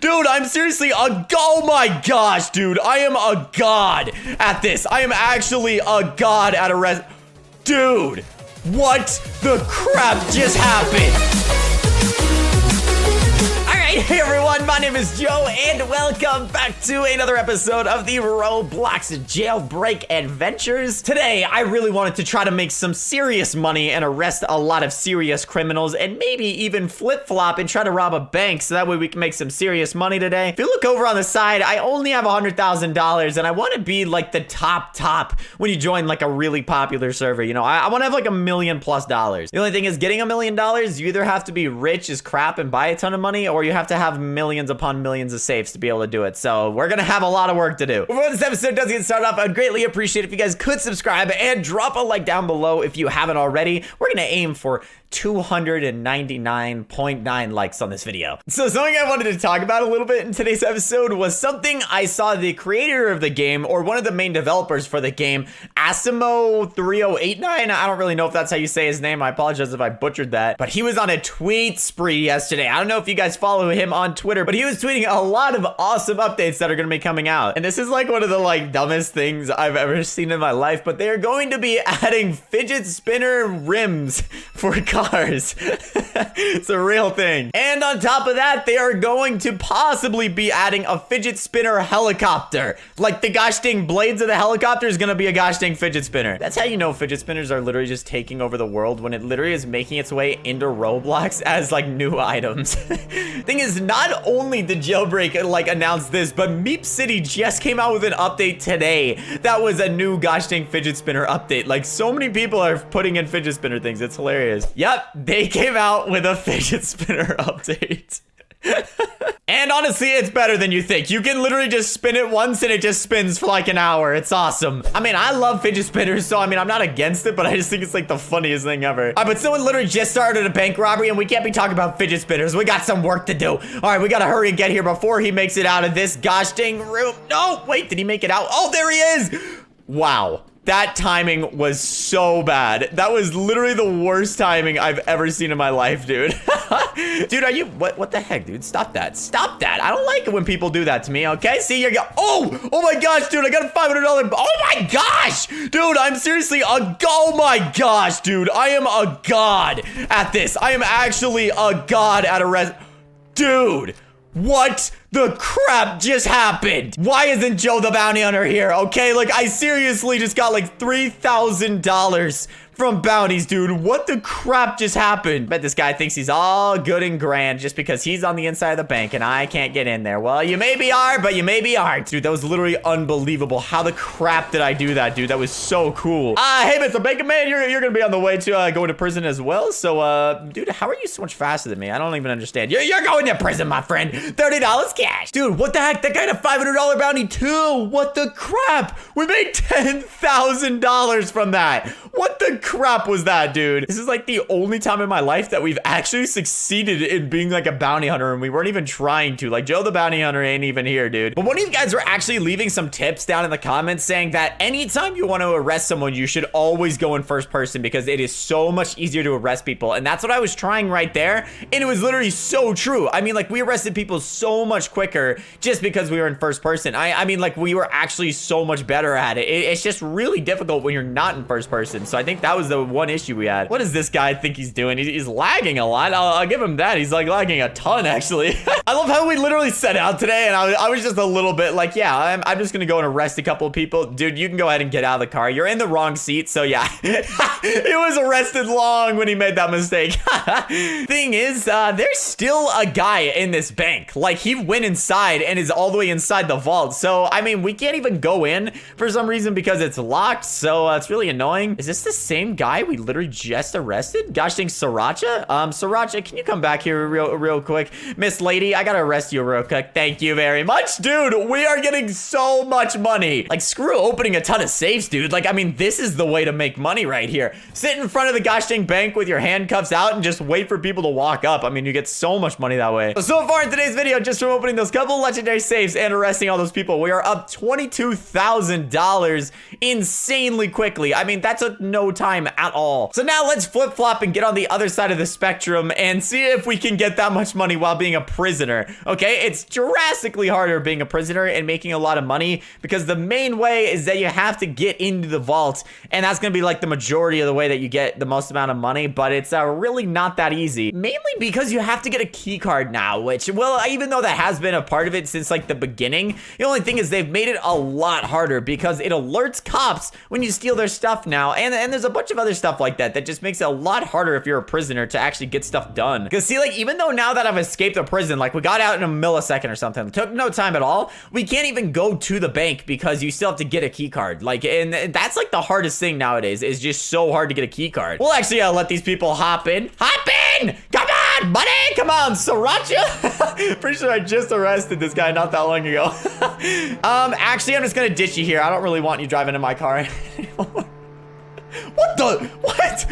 Dude, I'm seriously oh my gosh, dude. I am a god at this. I am actually a god at dude, what the crap just happened? Hey everyone, my name is Joe, and welcome back to another episode of the Roblox Jailbreak Adventures. Today, I really wanted to try to make some serious money and arrest a lot of serious criminals, and maybe even flip-flop and try to rob a bank, so that way we can make some serious money today. If you look over on the side, I only have $100,000, and I want to be like the top when you join like a really popular server. You know, I want to have like $1 million+. The only thing is, getting $1 million, you either have to be rich as crap and buy a ton of money, or you have to have millions upon millions of safes to be able to do it. So we're gonna have a lot of work to do. Before this episode does get started off, I'd greatly appreciate if you guys could subscribe and drop a like down below if you haven't already. We're gonna aim for 299.9 likes on this video. So something I wanted to talk about a little bit in today's episode was something I saw the creator of the game, or one of the main developers for the game, Asimo3089. I don't really know if that's how you say his name. I apologize if I butchered that, but he was on a tweet spree yesterday. I don't know if you guys follow him on Twitter, but he was tweeting a lot of awesome updates that are going to be coming out. And this is like one of the like dumbest things I've ever seen in my life, but they're going to be adding fidget spinner rims for cars. It's a real thing. And on top of that, they are going to possibly be adding a fidget spinner helicopter. Like the gosh dang blades of the helicopter is gonna be a gosh dang fidget spinner. That's how you know fidget spinners are literally just taking over the world, when it literally is making its way into Roblox as like new items. Thing is, not only did Jailbreak like announce this, but Meep City just came out with an update today that was a new gosh dang fidget spinner update. Like, so many people are putting in fidget spinner things. It's hilarious. Yep, they came out with a fidget spinner update. And honestly, it's better than you think. You can literally just spin it once and it just spins for like an hour. It's awesome. I mean, I love fidget spinners, so I mean, I'm not against it, but I just think it's like the funniest thing ever. But someone literally just started a bank robbery, and we can't be talking about fidget spinners. We got some work to do. All right, we gotta hurry and get here before he makes it out of this gosh dang room. No, wait, did he make it out? Oh, there he is. Wow. That timing was so bad. That was literally the worst timing I've ever seen in my life, dude. Dude, are you, what the heck, dude? Stop that. Stop that. I don't like it when people do that to me, okay? See, you go, oh my gosh, dude, I got a $500, oh my gosh, dude, I'm seriously oh my gosh, dude, I am a god at this. I am actually a god at dude. What the crap just happened? Why isn't Joe the bounty hunter here? Okay, like, I seriously just got like $3,000 from bounties, dude. What the crap just happened? Bet this guy thinks he's all good and grand just because he's on the inside of the bank and I can't get in there. Well, you maybe are, but you maybe aren't. Dude, that was literally unbelievable. How the crap did I do that, dude? That was so cool. Hey, Mr. Bacon Man, you're gonna be on the way to going to prison as well. So, dude, how are you so much faster than me? I don't even understand. You're going to prison, my friend. $30 cash. Dude, what the heck? That guy had a $500 bounty too. What the crap? We made $10,000 from that. What the crap was that, dude? This is like the only time in my life that we've actually succeeded in being like a bounty hunter, and we weren't even trying to. Like, Joe the bounty hunter ain't even here, dude. But one of you guys were actually leaving some tips down in the comments saying that anytime you want to arrest someone, you should always go in first person because it is so much easier to arrest people. And that's what I was trying right there. And it was literally so true. I mean, like, we arrested people so much quicker just because we were in first person. I mean, like, we were actually so much better at it. It's just really difficult when you're not in first person. So I think that was the one issue we had. What does this guy think he's doing? He's lagging a lot. I'll give him that. He's like lagging a ton, actually. I love how we literally set out today, and I was just a little bit like, yeah, I'm just gonna go and arrest a couple of people. Dude, you can go ahead and get out of the car. You're in the wrong seat, so yeah. He was arrested long when he made that mistake. Thing is, there's still a guy in this bank. Like, he went inside and is all the way inside the vault. So, I mean, we can't even go in for some reason because it's locked. So, it's really annoying. Is this the same guy we literally just arrested? Gosh dang, Sriracha? Sriracha, can you come back here real quick? Miss Lady, I gotta arrest you real quick. Thank you very much. Dude, we are getting so much money. Like, screw opening a ton of safes, dude. Like, I mean, this is the way to make money right here. Sit in front of the gosh dang bank with your handcuffs out and just wait for people to walk up. I mean, you get so much money that way. So far in today's video, just from opening those couple legendary safes and arresting all those people, we are up $22,000 insanely quickly. I mean, that took no time crime at all. So now let's flip-flop and get on the other side of the spectrum and see if we can get that much money while being a prisoner. Okay, it's drastically harder being a prisoner and making a lot of money because the main way is that you have to get into the vault, and that's gonna be like the majority of the way that you get the most amount of money, but it's really not that easy. Mainly because you have to get a key card now, which, well, even though that has been a part of it since like the beginning, the only thing is they've made it a lot harder because it alerts cops when you steal their stuff now, and there's a bunch of other stuff like that that just makes it a lot harder if you're a prisoner to actually get stuff done. Because see, like, even though now that I've escaped the prison, like we got out in a millisecond or something, it took no time at all, we can't even go to the bank because you still have to get a key card. Like, and that's like the hardest thing nowadays, is just so hard to get a key card. Well, actually, I'll let these people hop in. Hop in! Come on, buddy! Come on, Sriracha! Pretty sure I just arrested this guy not that long ago. Actually, I'm just gonna ditch you here. I don't really want you driving in my car anymore. What the? What?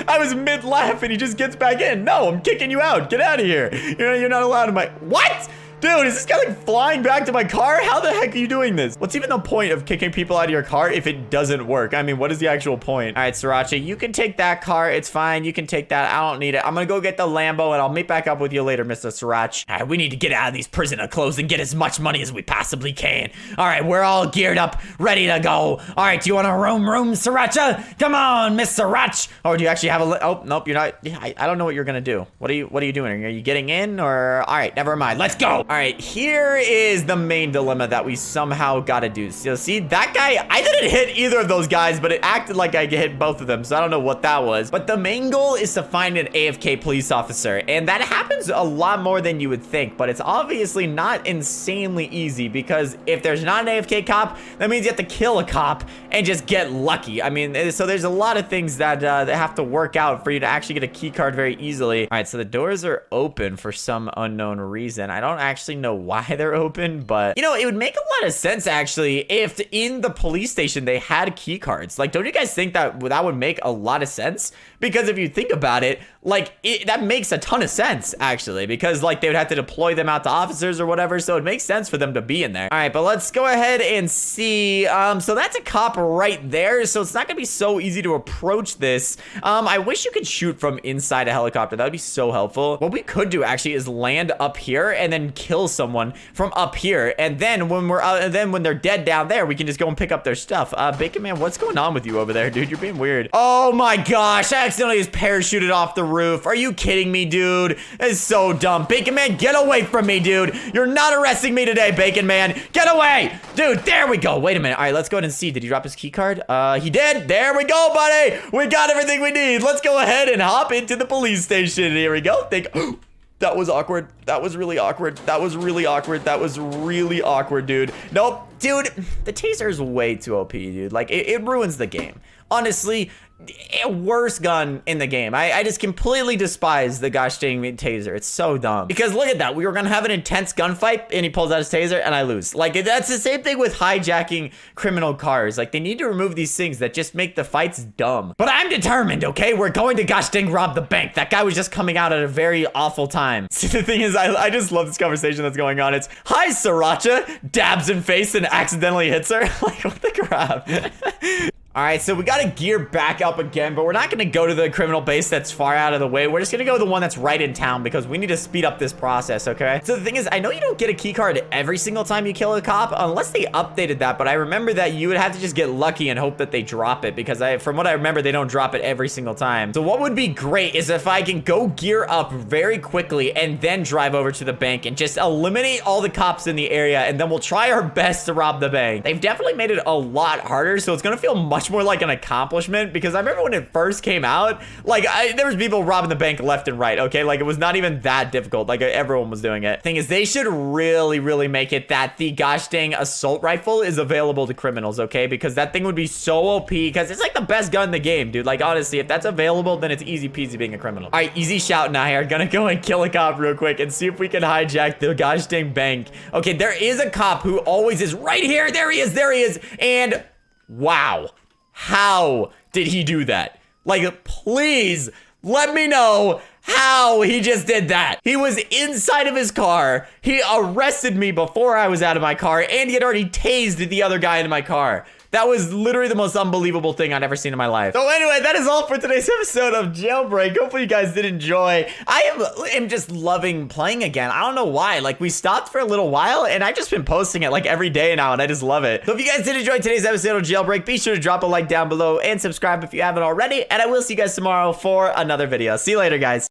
I was mid-laugh and he just gets back in. No, I'm kicking you out. Get out of here. You're not allowed in my... What? Dude, is this guy like flying back to my car? How the heck are you doing this? What's even the point of kicking people out of your car if it doesn't work? I mean, what is the actual point? All right, Sriracha, you can take that car. It's fine. You can take that. I don't need it. I'm gonna go get the Lambo and I'll meet back up with you later, Mr. Sriracha. All right, we need to get out of these prisoner clothes and get as much money as we possibly can. All right, we're all geared up, ready to go. All right, do you want to roam, Sriracha? Come on, Miss Sriracha. Or do you actually have a... Oh, nope, you're not... I don't know what you're gonna do. What are you doing? Are you getting in or... All right, never mind. Let's go. All right, here is the main dilemma that we somehow gotta do. So see, that guy, I didn't hit either of those guys, but it acted like I hit both of them, so I don't know what that was. But the main goal is to find an AFK police officer, and that happens a lot more than you would think, but it's obviously not insanely easy, because if there's not an AFK cop, that means you have to kill a cop and just get lucky. I mean, so there's a lot of things that have to work out for you to actually get a key card very easily. All right, so the doors are open for some unknown reason. I don't actually know why they're open, but you know, it would make a lot of sense actually if in the police station they had key cards. Like, don't you guys think that would make a lot of sense? Because if you think about it, like, that makes a ton of sense actually, because like they would have to deploy them out to officers or whatever, so it makes sense for them to be in there. All right, but let's go ahead and see. So that's a cop right there, so it's not gonna be so easy to approach this. I wish you could shoot from inside a helicopter. That would be so helpful. What we could do actually is land up here and then kill someone from up here, and then when they're dead down there, we can just go and pick up their stuff. Bacon Man, what's going on with you over there, dude? You're being weird. Oh my gosh, I accidentally just parachuted off the roof. Are you kidding me, dude? That is so dumb. Bacon Man, get away from me, dude. You're not arresting me today, Bacon Man. Get away. Dude, there we go. Wait a minute. All right, let's go ahead and see. Did he drop his key card? He did. There we go, buddy. We got everything we need. Let's go ahead and hop into the police station. Here we go. That was awkward. That was really awkward. That was really awkward. That was really awkward, dude. Nope. Dude, the taser is way too OP, dude. Like, it ruins the game. Honestly, worst gun in the game. I just completely despise the gosh dang taser. It's so dumb. Because look at that. We were gonna have an intense gunfight and he pulls out his taser and I lose. Like, that's the same thing with hijacking criminal cars. Like, they need to remove these things that just make the fights dumb. But I'm determined, okay? We're going to gosh dang rob the bank. That guy was just coming out at a very awful time. See, the thing is, I just love this conversation that's going on. It's, hi, Sriracha, dabs in face and accidentally hits her. Like, what the crap? All right, so we got to gear back up again, but we're not going to go to the criminal base that's far out of the way. We're just going to go to the one that's right in town because we need to speed up this process, okay? So the thing is, I know you don't get a key card every single time you kill a cop unless they updated that, but I remember that you would have to just get lucky and hope that they drop it because from what I remember, they don't drop it every single time. So what would be great is if I can go gear up very quickly and then drive over to the bank and just eliminate all the cops in the area, and then we'll try our best to rob the bank. They've definitely made it a lot harder, so it's going to feel much more like an accomplishment because I remember when it first came out, like there was people robbing the bank left and right, okay? Like, it was not even that difficult. Like, everyone was doing it. Thing is, they should really make it that the gosh dang assault rifle is available to criminals, okay? Because that thing would be so OP because it's like the best gun in the game, dude. Like, honestly, if that's available, then it's easy peasy being a criminal. All right, easy shout and I are gonna go and kill a cop real quick and see if we can hijack the gosh dang bank. Okay, there is a cop who always is right here. There he is, and wow. How did he do that? Like, please let me know how he just did that. He was inside of his car. He arrested me before I was out of my car, and he had already tased the other guy in my car. That was literally the most unbelievable thing I'd ever seen in my life. So anyway, that is all for today's episode of Jailbreak. Hopefully you guys did enjoy. I am just loving playing again. I don't know why. Like, we stopped for a little while, and I've just been posting it like every day now, and I just love it. So if you guys did enjoy today's episode of Jailbreak, be sure to drop a like down below and subscribe if you haven't already, and I will see you guys tomorrow for another video. See you later, guys.